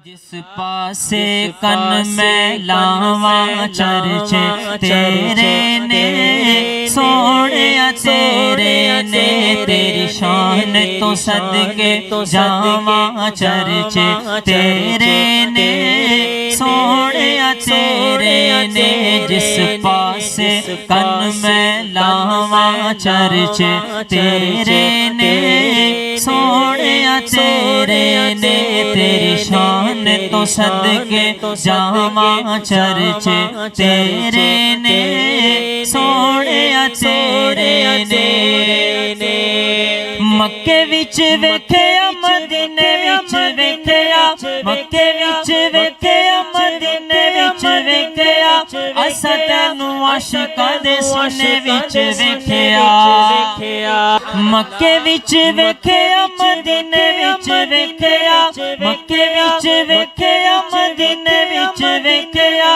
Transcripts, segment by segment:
जिस पासे कन में लावा चर्चे तेरे ने सोने तेरे ने तेरी शान तो सदके जावा चर्चे तेरे ने सोने तेरे ने जिस पासे कन में लावा चर्चे तेरे ने सोने तेरे ने तेरी शान तो सदके जावा चर्चे तेरे ने सोने तेरे ने मक्के विच वेखिया मदीने विच वेखिया मक्के विच वेखिया मदीने विच वेखिया असां तैनू आशिकां दे सोने विच वेखिया मक्के विच वेखिया मदीने विच वेखिया मक्के विच वेखिया मदीने विच वेखिया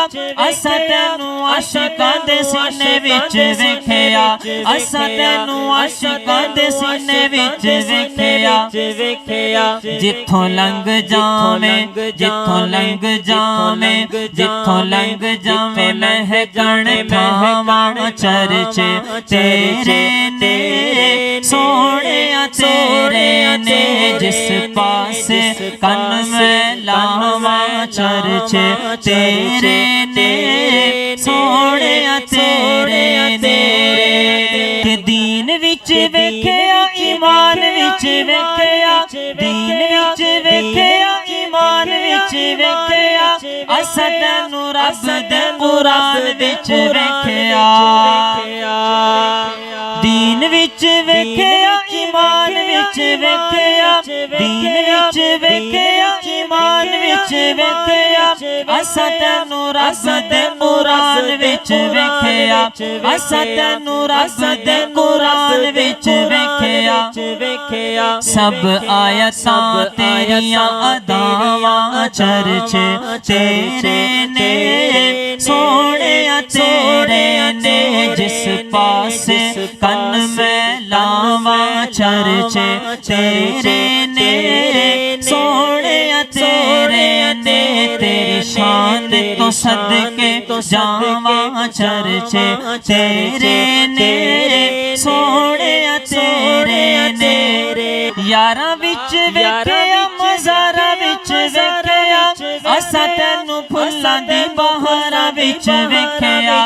असां तैनू आशिकां दे सोने विच वेखिया असां तैनू आशिकां दे सोने विच वेखिया जिथों लंघ जावें जिथों लंघ जावें जिथों लंघ जावें महकण थावां चर्चे तेरे ने सोने तेरे ने जिस पासे कन में लावा चर्चे तेरे ने सोने तेरे ने के दीन विच वेखिया ईमान विच वेखिया दीन विच वेखिया ईमान विच वेखिया असां तैनू रब दे कुरान विच वेखिया दीन विच वेखिया ईमान विच वेखिया दीन विच वेखिया ईमान विच वेखिया असां तैनू रब दे कुरान विच वेखिया असां तैनू रब दे कुरान विच वेखिया सब आयतां तेरियां अदावां चर्चे तेरे ने सोने तेरे ने जिस पासे कन में लावा चर्चे तेरे ने सोने तेरे ने तेरी शान तो सदके जावा चर्चे तेरे ने सोने तेरे ने यारां विच वेखिया मज़ारां विच वेखिया असां तैनू फुल्लां दी बहारां विच वेखिया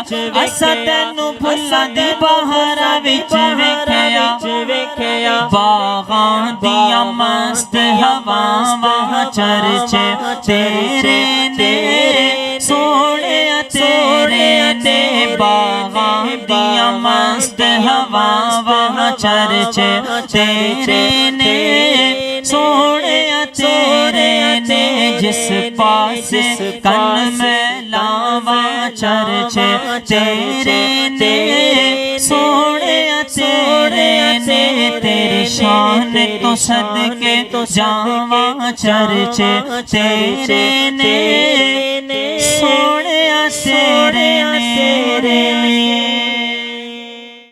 असां तैनू फुल्लां दी बहारां विच वेखिया बागां दियां मस्त हवावां चर्चे तेरे ने सोने तेरे ने बागां दियां मस्त हवावां चर्चे तेरे ने सोने तेरे ने जिस पासे कन में लावा चर्चे तेरे ने सोने तेरे ने तेरी शान तो सदके जावा चर्चे तेरे ने सोने तेरे ने